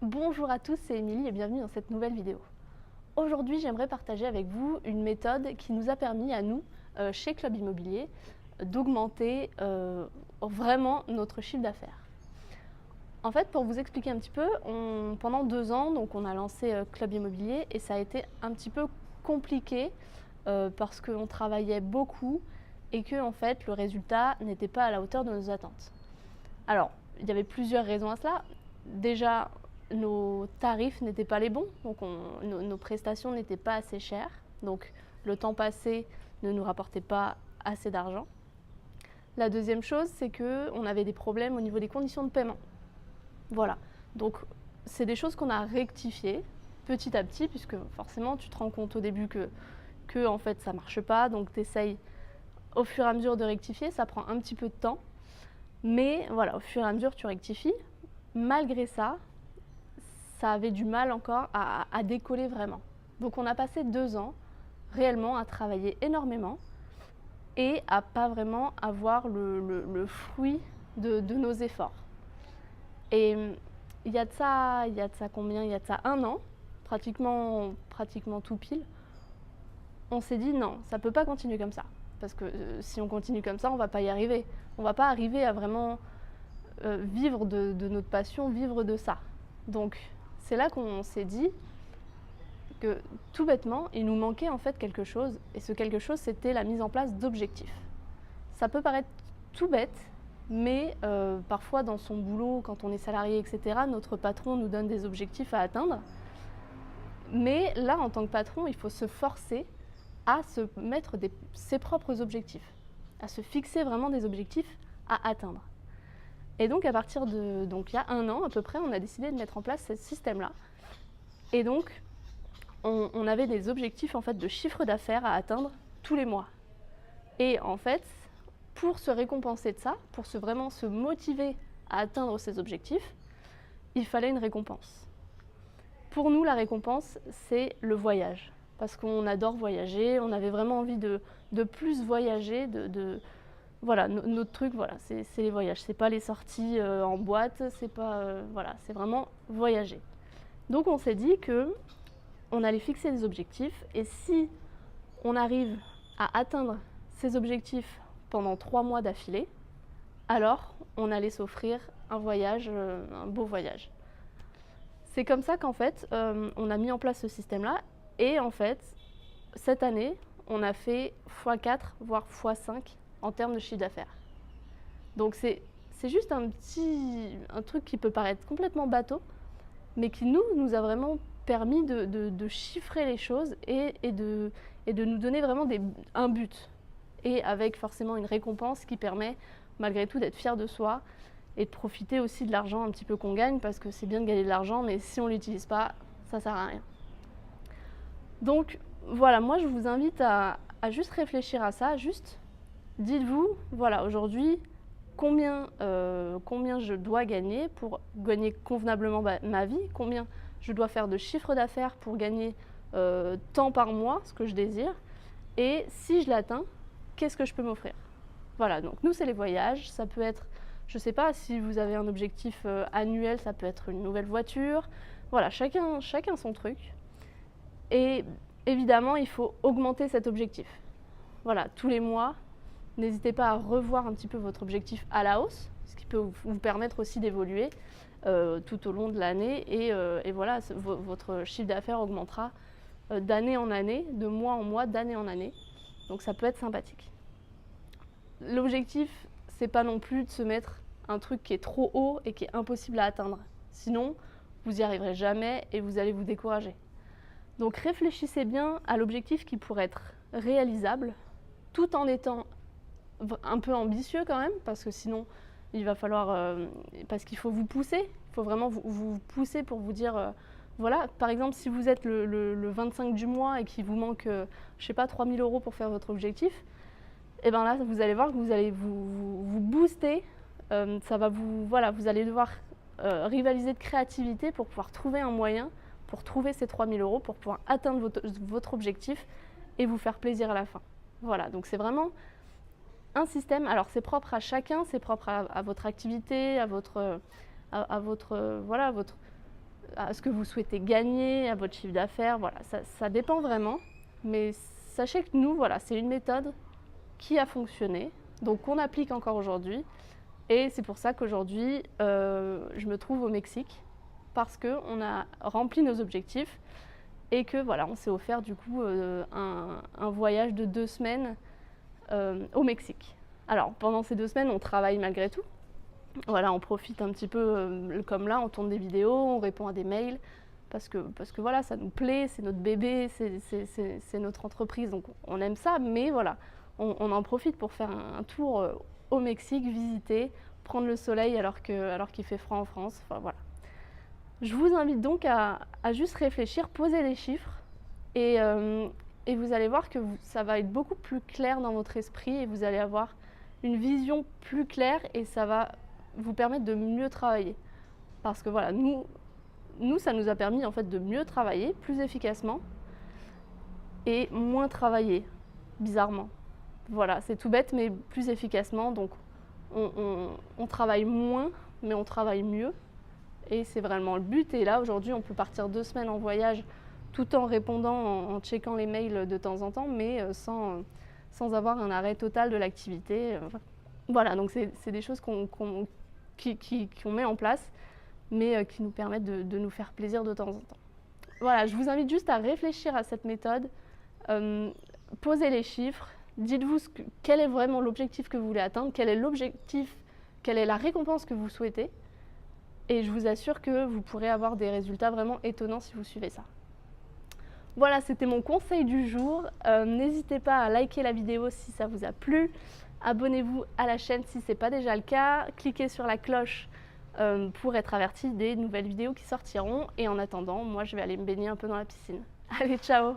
Bonjour à tous, c'est Émilie et bienvenue dans cette nouvelle vidéo. Aujourd'hui, j'aimerais partager avec vous une méthode qui nous a permis à nous, chez Club Immobilier, d'augmenter vraiment notre chiffre d'affaires. En fait, pour vous expliquer un petit peu, pendant 2 ans, donc on a lancé Club Immobilier et ça a été un petit peu compliqué parce qu'on travaillait beaucoup et que en fait, le résultat n'était pas à la hauteur de nos attentes. Alors, il y avait plusieurs raisons à cela. Déjà, nos tarifs n'étaient pas les bons, donc nos prestations n'étaient pas assez chères, donc le temps passé ne nous rapportait pas assez d'argent. La deuxième chose, c'est qu'on avait des problèmes au niveau des conditions de paiement. Voilà, donc c'est des choses qu'on a rectifiées petit à petit, puisque forcément tu te rends compte au début que en fait ça ne marche pas, donc tu essayes au fur et à mesure de rectifier, ça prend un petit peu de temps, mais voilà, au fur et à mesure tu rectifies. Malgré ça, ça avait du mal encore à décoller vraiment. Donc on a passé 2 ans réellement à travailler énormément et à pas vraiment avoir le fruit de nos efforts. Et il y a de ça combien? Il y a de ça 1 an, pratiquement tout pile, on s'est dit non, ça peut pas continuer comme ça. Parce que si on continue comme ça, on va pas y arriver. On va pas arriver à vraiment vivre de notre passion, vivre de ça. Donc c'est là qu'on s'est dit que tout bêtement, il nous manquait en fait quelque chose. Et ce quelque chose, c'était la mise en place d'objectifs. Ça peut paraître tout bête, mais parfois dans son boulot, quand on est salarié, etc., notre patron nous donne des objectifs à atteindre. Mais là, en tant que patron, il faut se forcer à se mettre ses propres objectifs, à se fixer vraiment des objectifs à atteindre. Et donc à partir de, il y a 1 an à peu près, on a décidé de mettre en place ce système-là. Et donc on avait des objectifs en fait de chiffre d'affaires à atteindre tous les mois. Et en fait, pour se récompenser de ça, pour vraiment se motiver à atteindre ces objectifs, il fallait une récompense. Pour nous, la récompense, c'est le voyage. Parce qu'on adore voyager, on avait vraiment envie de plus voyager, voilà, notre truc, voilà, c'est les voyages. C'est pas les sorties en boîte, c'est pas, voilà, c'est vraiment voyager. Donc on s'est dit que on allait fixer des objectifs et si on arrive à atteindre ces objectifs pendant 3 mois d'affilée, alors on allait s'offrir un voyage, un beau voyage. C'est comme ça qu'en fait, on a mis en place ce système-là et en fait, cette année, on a fait x4, voire x5 en termes de chiffre d'affaires. Donc c'est juste un truc qui peut paraître complètement bateau, mais qui nous a vraiment permis de chiffrer les choses et de nous donner vraiment un but. Et avec forcément une récompense qui permet malgré tout d'être fier de soi et de profiter aussi de l'argent un petit peu qu'on gagne, parce que c'est bien de gagner de l'argent, mais si on ne l'utilise pas, ça ne sert à rien. Donc voilà, moi je vous invite à juste réfléchir à ça, juste dites-vous, voilà, aujourd'hui, combien je dois gagner pour gagner convenablement ma vie, combien je dois faire de chiffre d'affaires pour gagner tant par mois, ce que je désire, et si je l'atteins, qu'est-ce que je peux m'offrir? Voilà, donc nous c'est les voyages, ça peut être, je ne sais pas, si vous avez un objectif annuel, ça peut être une nouvelle voiture, voilà, chacun son truc. Et évidemment, il faut augmenter cet objectif. Voilà, tous les mois, n'hésitez pas à revoir un petit peu votre objectif à la hausse, ce qui peut vous permettre aussi d'évoluer tout au long de l'année. Et voilà, votre chiffre d'affaires augmentera d'année en année, de mois en mois, d'année en année. Donc ça peut être sympathique. L'objectif, c'est pas non plus de se mettre un truc qui est trop haut et qui est impossible à atteindre. Sinon, vous n'y arriverez jamais et vous allez vous décourager. Donc réfléchissez bien à l'objectif qui pourrait être réalisable, tout en étant un peu ambitieux quand même, parce que sinon il va falloir, parce qu'il faut vous pousser, il faut vraiment vous pousser pour vous dire, voilà, par exemple si vous êtes le 25 du mois et qu'il vous manque, je sais pas, 3 000 € pour faire votre objectif, et bien là vous allez voir que vous allez vous booster, ça va voilà, vous allez devoir rivaliser de créativité pour pouvoir trouver un moyen, pour trouver ces 3 000 € pour pouvoir atteindre votre objectif et vous faire plaisir à la fin. Voilà, donc c'est vraiment un système, alors c'est propre à chacun, c'est propre à votre activité, à votre à ce que vous souhaitez gagner, à votre chiffre d'affaires. Voilà, ça dépend vraiment. Mais sachez que nous, voilà, c'est une méthode qui a fonctionné, donc qu'on applique encore aujourd'hui. Et c'est pour ça qu'aujourd'hui, je me trouve au Mexique, parce qu'on a rempli nos objectifs et que voilà, on s'est offert du coup un voyage de 2 semaines au Mexique. Alors pendant ces 2 semaines, on travaille malgré tout. Voilà, on profite un petit peu comme là, on tourne des vidéos, on répond à des mails, parce que voilà, ça nous plaît, c'est notre bébé, c'est notre entreprise, donc on aime ça, mais voilà, on en profite pour faire un tour au Mexique, visiter, prendre le soleil alors qu'il fait froid en France, enfin voilà. Je vous invite donc à juste réfléchir, poser les chiffres, et vous allez voir que ça va être beaucoup plus clair dans votre esprit, et vous allez avoir une vision plus claire, et ça va vous permettre de mieux travailler. Parce que voilà, nous ça nous a permis en fait de mieux travailler, plus efficacement, et moins travailler, bizarrement. Voilà, c'est tout bête, mais plus efficacement. Donc on travaille moins, mais on travaille mieux. Et c'est vraiment le but. Et là, aujourd'hui, on peut partir 2 semaines en voyage tout en répondant, en checkant les mails de temps en temps, mais sans avoir un arrêt total de l'activité. Voilà, donc c'est des choses qu'on met en place, mais qui nous permettent de nous faire plaisir de temps en temps. Voilà, je vous invite juste à réfléchir à cette méthode, posez les chiffres, dites-vous quel est vraiment l'objectif que vous voulez atteindre, quel est l'objectif, quelle est la récompense que vous souhaitez, et je vous assure que vous pourrez avoir des résultats vraiment étonnants si vous suivez ça. Voilà, c'était mon conseil du jour. N'hésitez pas à liker la vidéo si ça vous a plu. Abonnez-vous à la chaîne si ce n'est pas déjà le cas. Cliquez sur la cloche pour être averti des nouvelles vidéos qui sortiront. Et en attendant, moi je vais aller me baigner un peu dans la piscine. Allez, ciao!